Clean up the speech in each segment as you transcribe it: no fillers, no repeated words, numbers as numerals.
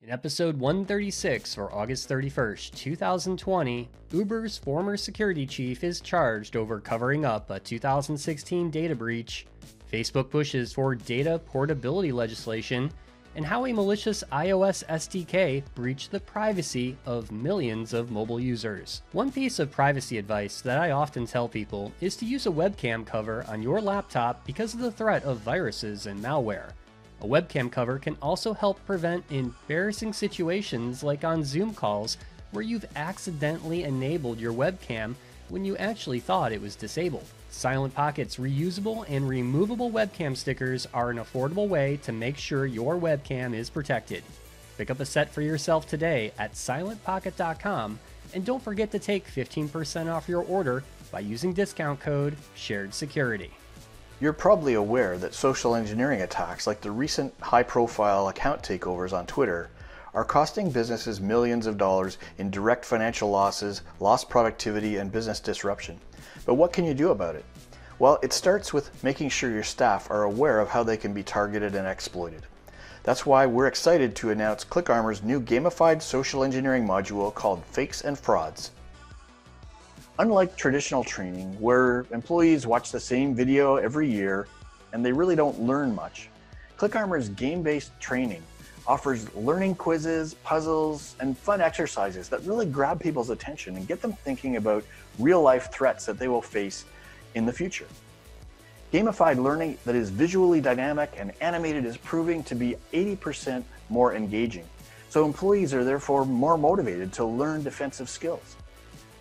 In episode 136 for August 31st, 2020, Uber's former security chief is charged over covering up a 2016 data breach, Facebook pushes for data portability legislation, and how a malicious iOS SDK breached the privacy of millions of mobile users. One piece of privacy advice that I often tell people is to use a webcam cover on your laptop because of the threat of viruses and malware. A webcam cover can also help prevent embarrassing situations like on Zoom calls where you've accidentally enabled your webcam when you actually thought it was disabled. Silent Pocket's reusable and removable webcam stickers are an affordable way to make sure your webcam is protected. Pick up a set for yourself today at silentpocket.com, and don't forget to take 15% off your order by using discount code SHAREDSECURITY. You're probably aware that social engineering attacks like the recent high-profile account takeovers on Twitter are costing businesses millions of dollars in direct financial losses, lost productivity, and business disruption. But what can you do about it? Well, it starts with making sure your staff are aware of how they can be targeted and exploited. That's why we're excited to announce ClickArmor's new gamified social engineering module called Fakes and Frauds. Unlike traditional training, where employees watch the same video every year and they really don't learn much, ClickArmor's game-based training offers learning quizzes, puzzles, and fun exercises that really grab people's attention and get them thinking about real-life threats that they will face in the future. Gamified learning that is visually dynamic and animated is proving to be 80% more engaging, so employees are therefore more motivated to learn defensive skills.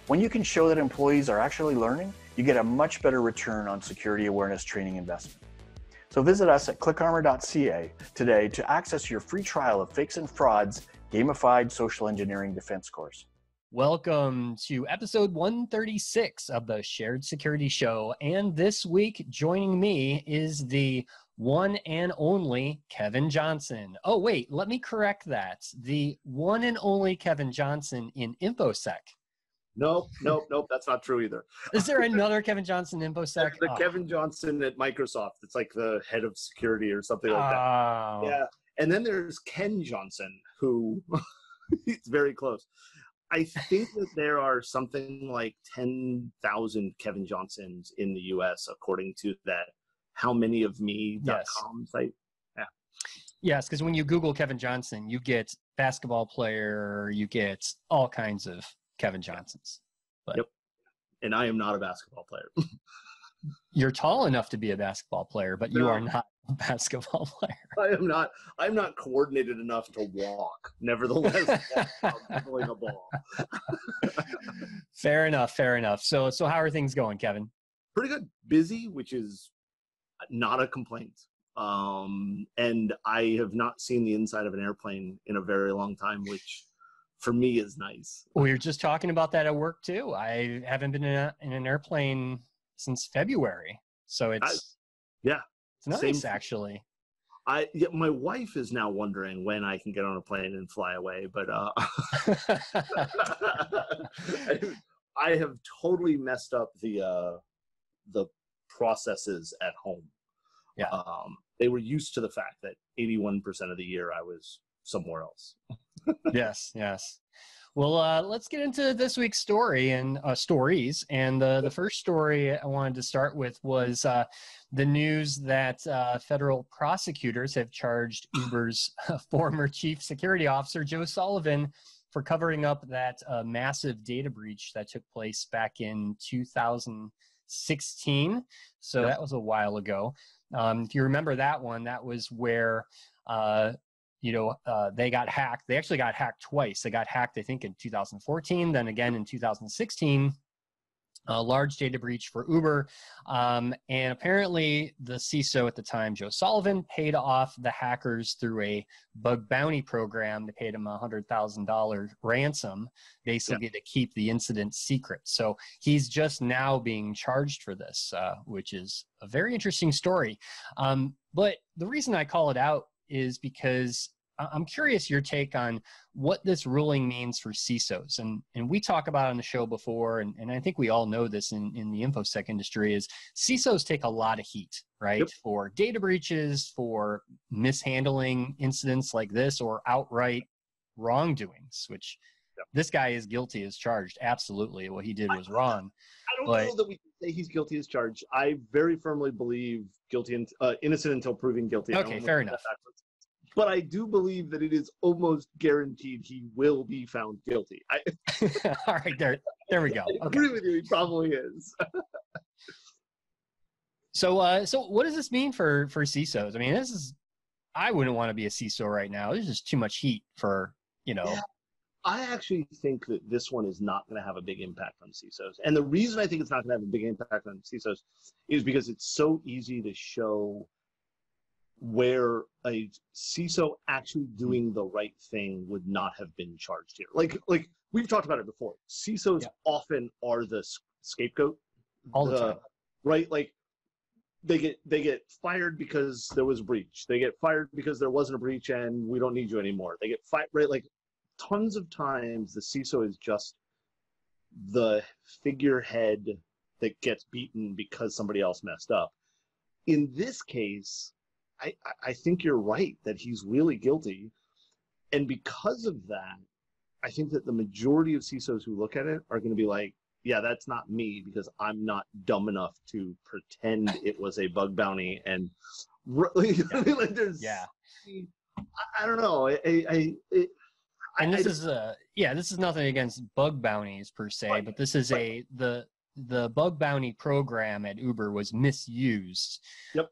When you can show that employees are actually learning, you get a much better return on security awareness training investment. So visit us at clickarmor.ca today to access your free trial of Fakes and Frauds gamified social engineering defense course. Welcome to episode 136 of the Shared Security Show. And this week, joining me is the one and only Kevin Johnson. Oh, wait, let me correct that. The one and only Kevin Johnson in InfoSec. Nope, that's not true either. Is there another Kevin Johnson in InfoSec? The Kevin Johnson at Microsoft. It's like the head of security or something like that. Yeah. And then there's Ken Johnson, who he's very close. I think that there are something like 10,000 Kevin Johnsons in the US, according to that howmanyofme.com site. Yeah. Yes, because when you Google Kevin Johnson, you get basketball player, you get all kinds of Kevin Johnsons. But yep. And I am not a basketball player. You're tall enough to be a basketball player, but you are not a basketball player. I'm not coordinated enough to walk. Nevertheless, dribbling a ball. Fair enough. So how are things going, Kevin? Pretty good. Busy, which is not a complaint. And I have not seen the inside of an airplane in a very long time, which for me is nice. We were just talking about that at work too. I haven't been in an airplane since February, so it's nice actually. My wife is now wondering when I can get on a plane and fly away, but I have totally messed up the processes at home. Yeah, they were used to the fact that 81% of the year I was somewhere else. Yes. Well, let's get into this week's story and stories. And the first story I wanted to start with was the news that federal prosecutors have charged Uber's former chief security officer, Joe Sullivan, for covering up that massive data breach that took place back in 2016. So that was a while ago. If you remember that one, that was where they got hacked. They actually got hacked twice. They got hacked, I think, in 2014, then again in 2016, a large data breach for Uber. And apparently the CISO at the time, Joe Sullivan, paid off the hackers through a bug bounty program. They paid him a $100,000 ransom, basically to keep the incident secret. So he's just now being charged for this, which is a very interesting story. But the reason I call it out is because I'm curious your take on what this ruling means for CISOs. And we talk about it on the show before, and I think we all know this in the InfoSec industry, is CISOs take a lot of heat, right? Yep. For data breaches, for mishandling incidents like this, or outright wrongdoings, which this guy is guilty as charged. Absolutely. What he did was wrong. I don't know that we can say he's guilty as charged. I very firmly believe innocent until proven guilty. Okay, fair enough. But I do believe that it is almost guaranteed he will be found guilty. All right, there we go. I agree with you. He probably is. So what does this mean for CISOs? I mean, I wouldn't want to be a CISO right now. There's just too much heat for, Yeah. I actually think that this one is not going to have a big impact on CISOs. And the reason I think it's not going to have a big impact on CISOs is because it's so easy to show where a CISO actually doing the right thing would not have been charged here. Like we've talked about it before. CISOs often are the scapegoat. All the time. Right? Like they get fired because there was a breach. They get fired because there wasn't a breach and we don't need you anymore. They get fired, right? Like tons of times the CISO is just the figurehead that gets beaten because somebody else messed up. In this case, I think you're right that he's really guilty. And because of that, I think that the majority of CISOs who look at it are going to be like, yeah, that's not me because I'm not dumb enough to pretend it was a bug bounty. And like, there's, I don't know. This is nothing against bug bounties per se, but this is the bug bounty program at Uber was misused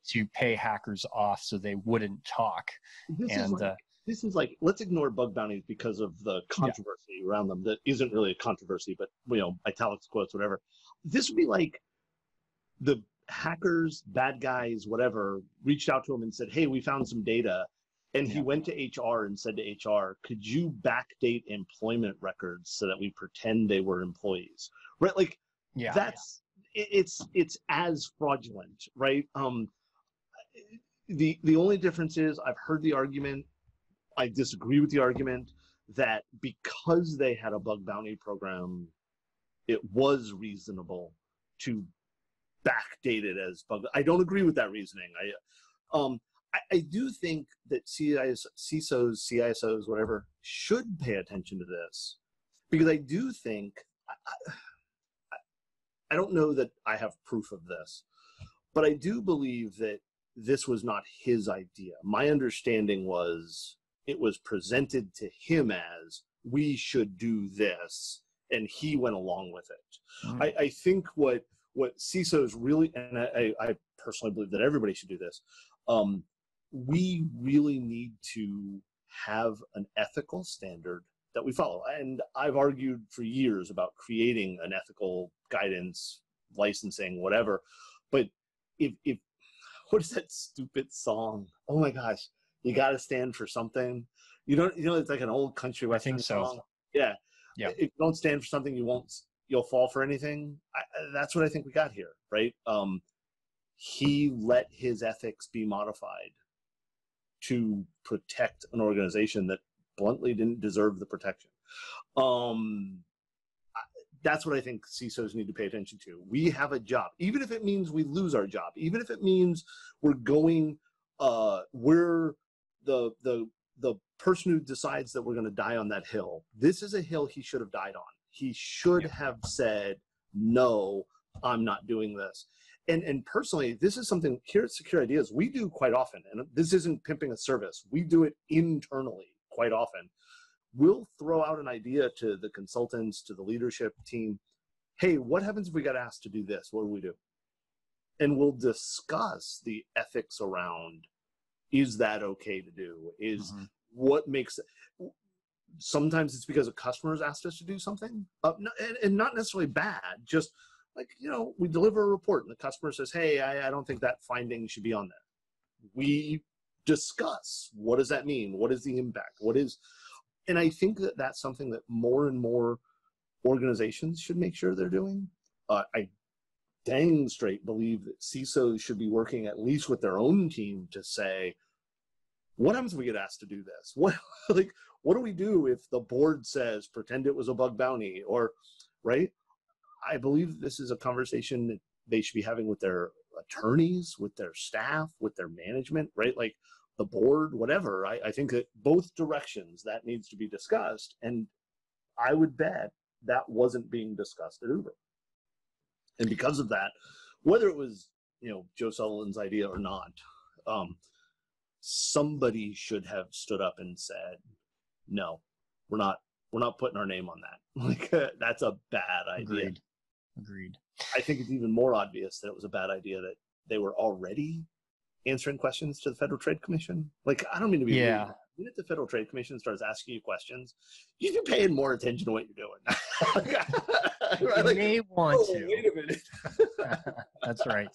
to pay hackers off so they wouldn't talk. This is like, let's ignore bug bounties because of the controversy around them. That isn't really a controversy, but italics, quotes, whatever. This would be like the hackers, bad guys, whatever, reached out to him and said, hey, we found some data. And he went to HR and said to HR, could you backdate employment records so that we pretend they were employees? Right? Like, it's as fraudulent, right? The only difference is I've heard the argument, I disagree with the argument that because they had a bug bounty program, it was reasonable to backdate it as bug. I don't agree with that reasoning. I do think that CISOs, CISOs, whatever, should pay attention to this, because I do think, I don't know that I have proof of this, but I do believe that this was not his idea. My understanding was it was presented to him as, we should do this, and he went along with it. Mm-hmm. I think what CISOs really, and I personally believe that everybody should do this, we really need to have an ethical standard that we follow. And I've argued for years about creating an ethical guidance, licensing, whatever. But if what is that stupid song? Oh my gosh, you got to stand for something. It's like an old country western song. Yeah. If you don't stand for something, you'll fall for anything. That's what I think we got here, right? He let his ethics be modified to protect an organization that bluntly didn't deserve the protection. That's what I think CISOs need to pay attention to. We have a job, even if it means we lose our job, even if it means we're the person who decides that we're going to die on that hill. This is a hill he should have died on. He should have said, no, I'm not doing this. And personally, this is something here at Secure Ideas we do quite often. And this isn't pimping a service. We do it internally quite often. We'll throw out an idea to the consultants, to the leadership team. Hey, what happens if we got asked to do this? What do we do? And we'll discuss the ethics around, is that okay to do? What makes it? Sometimes it's because a customer's asked us to do something, and not necessarily bad, just like, we deliver a report and the customer says, hey, I don't think that finding should be on there. We discuss, what does that mean? What is the impact? And I think that that's something that more and more organizations should make sure they're doing. I dang straight believe that CISOs should be working at least with their own team to say, what happens if we get asked to do this? What do we do if the board says, pretend it was a bug bounty, or, right? I believe this is a conversation that they should be having with their attorneys, with their staff, with their management, right? Like, the board, whatever. I think that both directions that needs to be discussed, and I would bet that wasn't being discussed at Uber. And because of that, whether it was, Joe Sullivan's idea or not, somebody should have stood up and said, no, we're not putting our name on that. Like, that's a bad idea. Agreed. I think it's even more obvious that it was a bad idea that they were already answering questions to the Federal Trade Commission. Like, I don't mean to be rude. When the Federal Trade Commission starts asking you questions, you should be paying more attention to what you're doing. Right? You may want to. Wait a minute. That's right.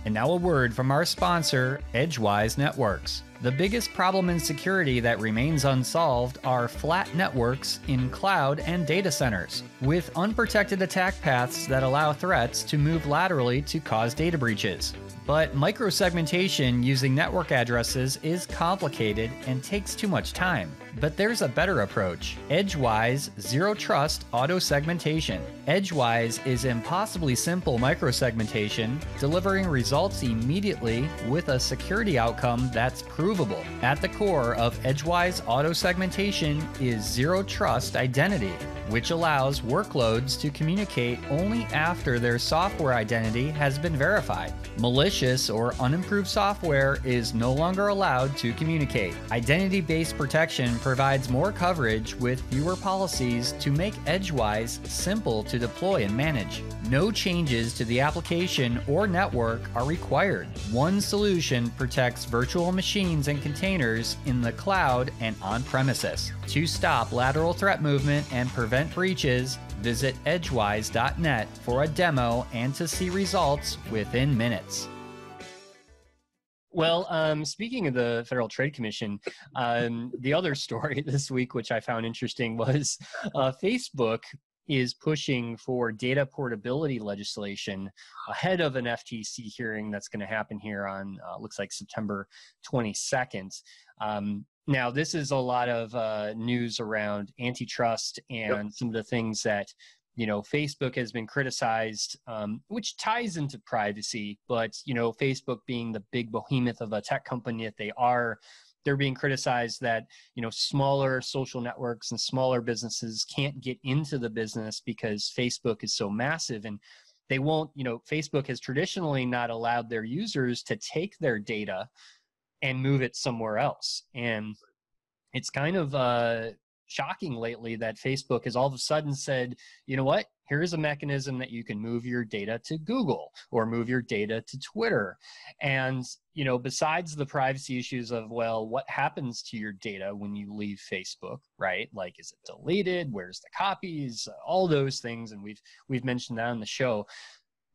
And now a word from our sponsor, Edgewise Networks. The biggest problem in security that remains unsolved are flat networks in cloud and data centers, with unprotected attack paths that allow threats to move laterally to cause data breaches. But microsegmentation using network addresses is complicated and takes too much time. But there's a better approach: Edgewise Zero Trust Auto Segmentation. Edgewise is impossibly simple microsegmentation, delivering results immediately with a security outcome that's provable. At the core of Edgewise Auto Segmentation is Zero Trust Identity, which allows workloads to communicate only after their software identity has been verified. Malicious or unimproved software is no longer allowed to communicate. Identity-based protection provides more coverage with fewer policies to make Edgewise simple to deploy and manage. No changes to the application or network are required. One solution protects virtual machines and containers in the cloud and on-premises. To stop lateral threat movement and prevent breaches, visit edgewise.net for a demo and to see results within minutes. Well, speaking of the Federal Trade Commission, the other story this week, which I found interesting, was Facebook is pushing for data portability legislation ahead of an FTC hearing that's going to happen here on, looks like September 22nd. Now, this is a lot of news around antitrust and some of the things that, Facebook has been criticized, which ties into privacy. But, Facebook being the big behemoth of a tech company that they are, they're being criticized that, smaller social networks and smaller businesses can't get into the business because Facebook is so massive. And they won't, Facebook has traditionally not allowed their users to take their data and move it somewhere else. And it's kind of shocking lately that Facebook has all of a sudden said, you know what, here's a mechanism that you can move your data to Google or move your data to Twitter. And, besides the privacy issues of, well, what happens to your data when you leave Facebook, right? Like, is it deleted? Where's the copies? All those things. And we've mentioned that on the show.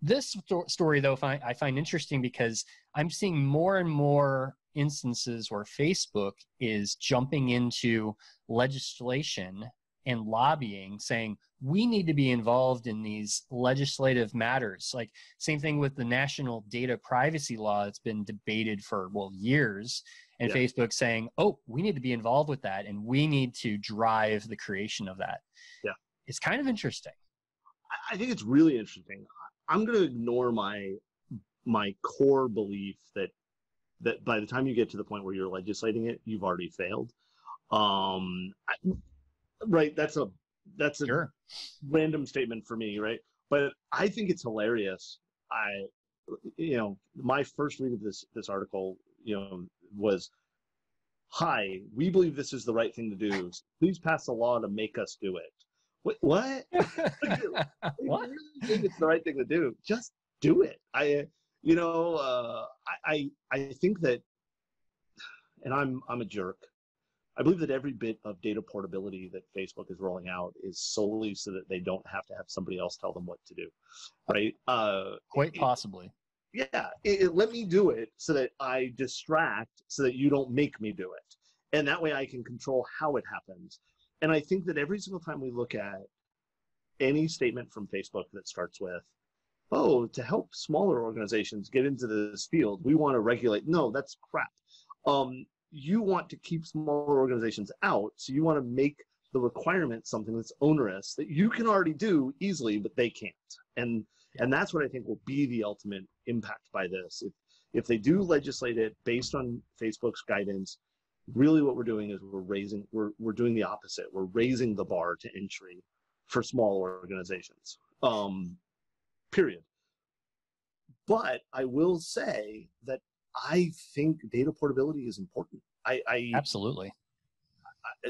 This story, though, I find interesting because I'm seeing more and more instances where Facebook is jumping into legislation and lobbying, saying we need to be involved in these legislative matters. Like, same thing with the national data privacy law that's been debated for, years. And Facebook saying, oh, we need to be involved with that and we need to drive the creation of that. Yeah. It's kind of interesting. I think it's really interesting. I'm going to ignore my core belief that by the time you get to the point where you're legislating it, you've already failed. Right. That's a sure. Random statement for me. Right. But I think it's hilarious. My first read of this article, was, hi, we believe this is the right thing to do. Please pass a law to make us do it. What? What? What? You really think it's the right thing to do? Just do it. I think that, and I'm a jerk. I believe that every bit of data portability that Facebook is rolling out is solely so that they don't have to have somebody else tell them what to do, right? Quite possibly. Let me do it so that I distract, so that you don't make me do it, and that way I can control how it happens. And I think that every single time we look at any statement from Facebook that starts with, oh, to help smaller organizations get into this field, we want to regulate. No, that's crap. You want to keep smaller organizations out, so you want to make the requirement something that's onerous that you can already do easily, but they can't. And that's what I think will be the ultimate impact by this. if they do legislate it based on Facebook's guidance, really what we're doing is we're doing the opposite. We're raising the bar to entry for small organizations. Period. But I will say that I think data portability is important. Absolutely.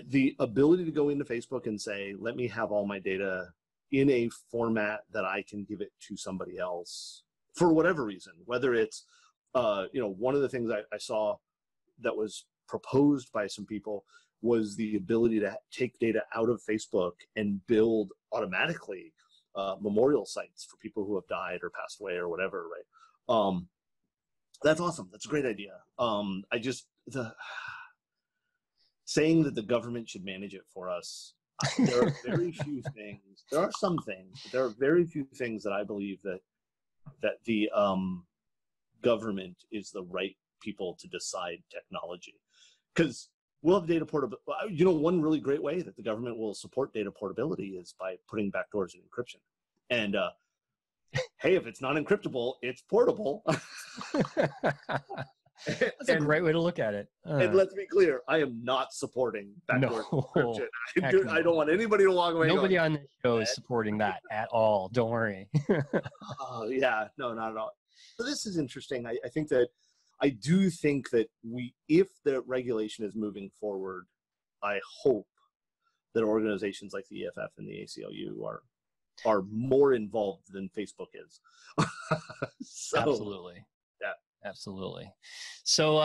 The ability to go into Facebook and say, let me have all my data in a format that I can give it to somebody else for whatever reason, whether it's, one of the things I saw that was proposed by some people was the ability to take data out of Facebook and build automatically memorial sites for people who have died or passed away or whatever, right? That's awesome. That's a great idea. Saying that the government should manage it for us, there are very few things. There are some things, but there are very few things that I believe that the government is the right people to decide technology. Because we'll have data portability. One really great way that the government will support data portability is by putting backdoors in encryption. And hey, if it's not encryptable, it's portable. That's a great way to look at it. And let's be clear, I am not supporting backdoor encryption. I don't want anybody to walk away. Nobody on this show is supporting that at all. Don't worry. Yeah, no, not at all. So this is interesting. I do think that if the regulation is moving forward, I hope that organizations like the EFF and the ACLU are more involved than Facebook is. Absolutely. Yeah. Absolutely. So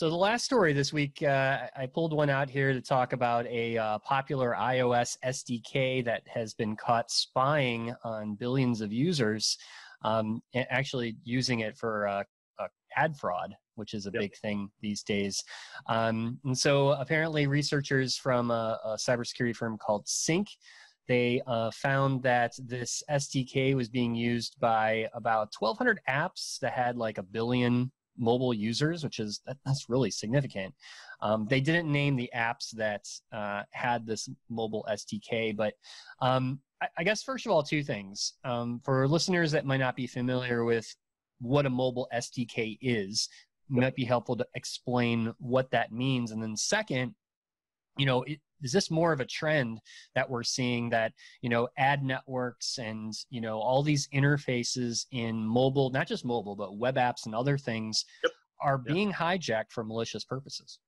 the last story this week, I pulled one out here to talk about a popular iOS SDK that has been caught spying on billions of users, actually using it for ad fraud, which is a big thing these days. And so apparently researchers from a cybersecurity firm called Sync, they found that this SDK was being used by about 1,200 apps that had like 1 billion mobile users, which is that's really significant. They didn't name the apps that had this mobile SDK, but I guess first of all, two things. For listeners that might not be familiar with what a mobile SDK is, it might be helpful to explain what that means. And then second, is this more of a trend that we're seeing that, ad networks and, all these interfaces in mobile, not just mobile, but web apps and other things are being hijacked for malicious purposes?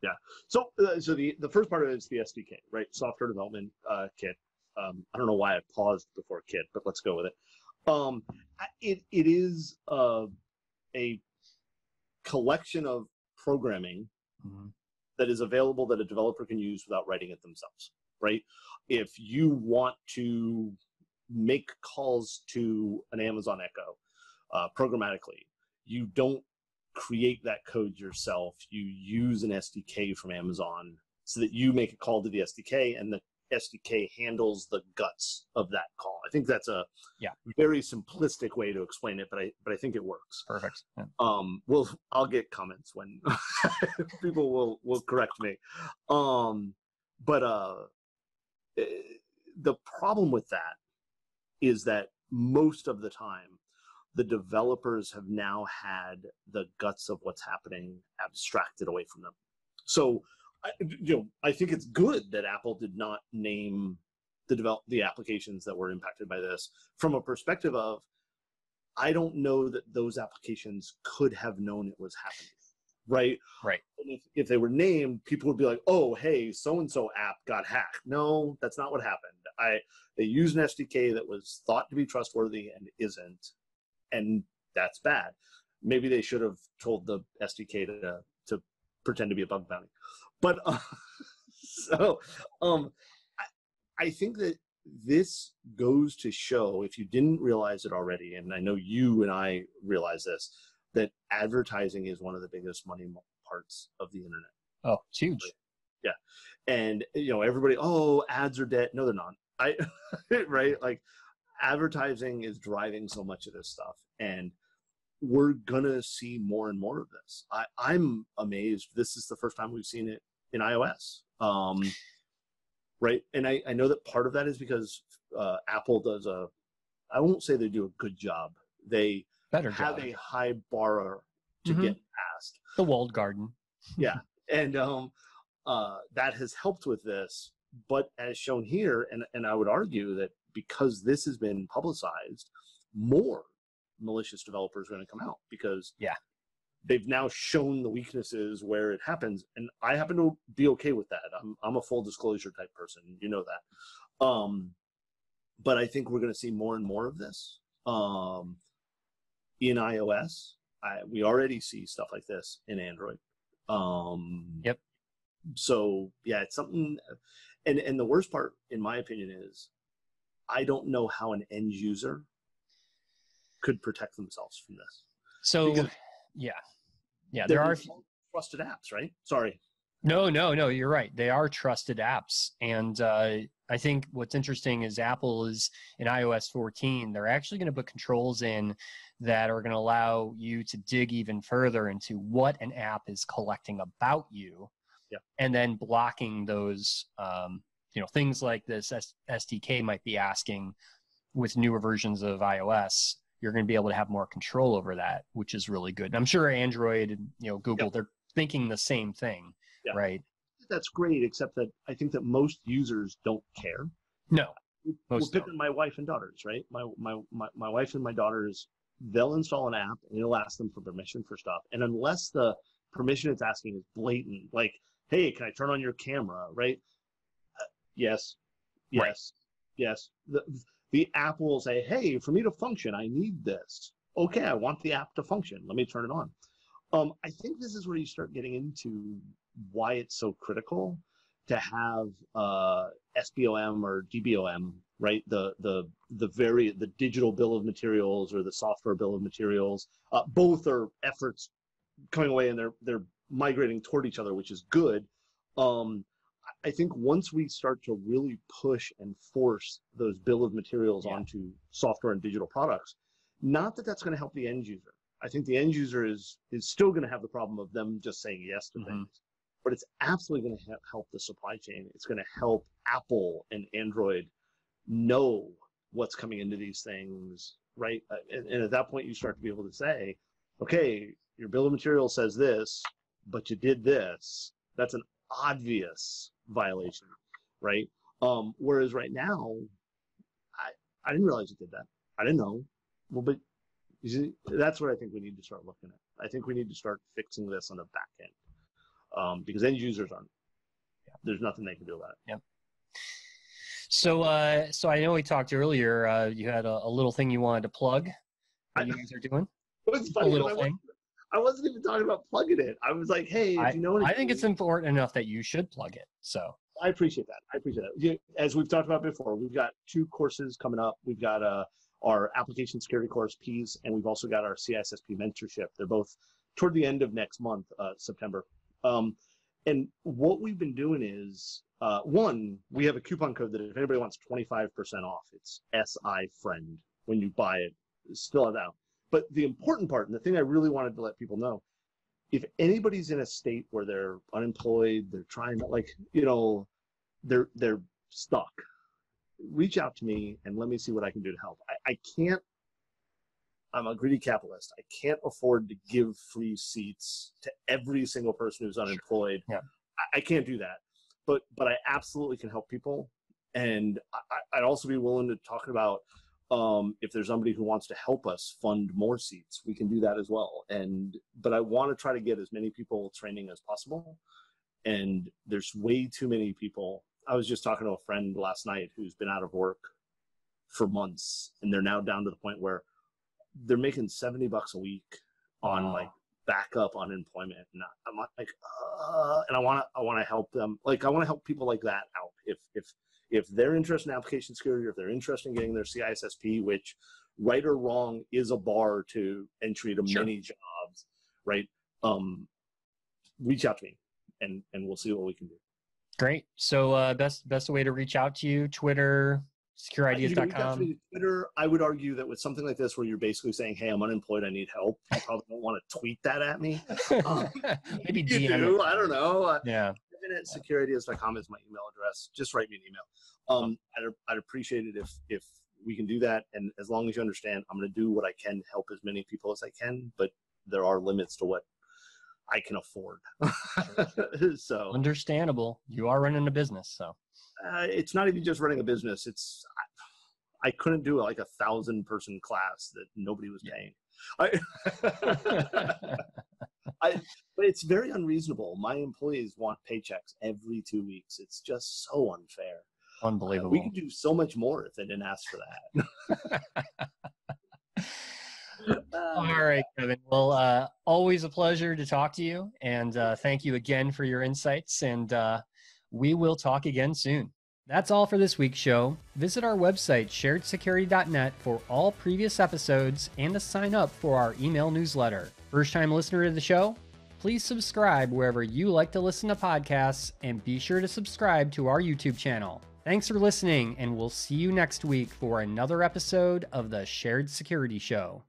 Yeah. So the first part of it is the SDK, right? Software development kit. I don't know why I paused before kit, but let's go with it. It is a collection of programming that is available that a developer can use without writing it themselves, right? If you want to make calls to an Amazon Echo programmatically, you don't create that code yourself. You use an SDK from Amazon so that you make a call to the SDK and the SDK handles the guts of that call. I think that's a very simplistic way to explain it, but I think it works. Perfect. Yeah. I'll get comments when people will correct me. But the problem with that is that most of the time, the developers have now had the guts of what's happening abstracted away from them. So I think it's good that Apple did not name the applications that were impacted by this from a perspective of, I don't know that those applications could have known it was happening, right? Right. And if they were named, people would be like, oh, hey, so-and-so app got hacked. No, that's not what happened. They used an SDK that was thought to be trustworthy and isn't, and that's bad. Maybe they should have told the SDK to pretend to be a bug bounty. But I think that this goes to show, if you didn't realize it already, and I know you and I realize this, that advertising is one of the biggest money parts of the internet. Oh, it's huge. Yeah. And, everybody, ads are dead. No, they're not. Right? Like, advertising is driving so much of this stuff. And we're going to see more and more of this. I'm amazed. This is the first time we've seen it in iOS. Right. And I know that part of that is because Apple does I won't say they do a good job. They have a high bar to get past. The walled garden. Yeah. And that has helped with this. But as shown here, and I would argue that because this has been publicized, more malicious developers are going to come out because they've now shown the weaknesses where it happens. And I happen to be okay with that. I'm a full disclosure type person. You know that. But I think we're going to see more and more of this in iOS. We already see stuff like this in Android. Yep. So yeah, it's something, and the worst part, in my opinion, is I don't know how an end user could protect themselves from this. So because there are trusted apps, right? Sorry. No, you're right. They are trusted apps. And I think what's interesting is Apple is in iOS 14, they're actually going to put controls in that are going to allow you to dig even further into what an app is collecting about you. Yeah. And then blocking those, things like this SDK might be asking with newer versions of iOS. You're going to be able to have more control over that, which is really good. And I'm sure Android and Google, they're thinking the same thing. Yeah. Right. That's great, except that I think that most users don't care. No. We're picking my wife and daughters, right? My wife and my daughters, they'll install an app and it'll ask them for permission for stuff. And unless the permission it's asking is blatant, like, hey, can I turn on your camera, right? Yes. The app will say, hey, for me to function, I need this. Okay, I want the app to function. Let me turn it on. I think this is where you start getting into why it's so critical to have SBOM or DBOM, right? The digital bill of materials or the software bill of materials. Both are efforts coming away and they're migrating toward each other, which is good. I think once we start to really push and force those bill of materials onto software and digital products, not that that's going to help the end user. I think the end user is still going to have the problem of them just saying yes to things, but it's absolutely going to help the supply chain. It's going to help Apple and Android know what's coming into these things, right? And at that point, you start to be able to say, okay, your bill of material says this, but you did this. That's an obvious violation, right? Whereas right now, I didn't realize it did that. I didn't know. Well, but you see, that's what I think we need to start looking at. I think we need to start fixing this on the back end because end users aren't. There's nothing they can do about it. Yep. So I know we talked earlier. You had a little thing you wanted to plug. What you guys are doing? It's funny, a little thing. I wasn't even talking about plugging it. I was like, hey, if you know anything, I think it's important enough that you should plug it. So I appreciate that. As we've talked about before, we've got 2 courses coming up. We've got our application security course, Ps, and we've also got our CISSP mentorship. They're both toward the end of next month, September. And what we've been doing is, one, we have a coupon code that if anybody wants 25% off, it's SI Friend when you buy it. Still have out. But the important part, and the thing I really wanted to let people know, if anybody's in a state where they're unemployed, they're trying to they're stuck, reach out to me and let me see what I can do to help. I can't, I'm a greedy capitalist. I can't afford to give free seats to every single person who's unemployed. Yeah. I can't do that. But I absolutely can help people. And I'd also be willing to talk about if there's somebody who wants to help us fund more seats, we can do that as well. But I want to try to get as many people training as possible. And there's way too many people. I was just talking to a friend last night who's been out of work for months, and they're now down to the point where they're making $70 a week on like backup unemployment. And I'm like, and I want to help them. Like, I want to help people like that out. If they're interested in application security, or if they're interested in getting their CISSP, which right or wrong is a bar to entry to many jobs, right? Reach out to me and we'll see what we can do. Great. So best way to reach out to you, Twitter, securideas.com. Twitter, I would argue that with something like this where you're basically saying, hey, I'm unemployed, I need help, you probably don't want to tweet that at me. Maybe you do, I don't know. Yeah. At securideas.com is my email address. Just write me an email. I'd appreciate it if we can do that. And as long as you understand, I'm going to do what I can to help as many people as I can. But there are limits to what I can afford. So understandable. You are running a business, so it's not even just running a business. I couldn't do like 1,000-person class that nobody was paying. But it's very unreasonable. My employees want paychecks every 2 weeks. It's just so unfair. Unbelievable. We could do so much more if they didn't ask for that. All right, Kevin. Well, always a pleasure to talk to you. And thank you again for your insights. And we will talk again soon. That's all for this week's show. Visit our website, sharedsecurity.net, for all previous episodes and to sign up for our email newsletter. First-time listener to the show? Please subscribe wherever you like to listen to podcasts, and be sure to subscribe to our YouTube channel. Thanks for listening, and we'll see you next week for another episode of the Shared Security Show.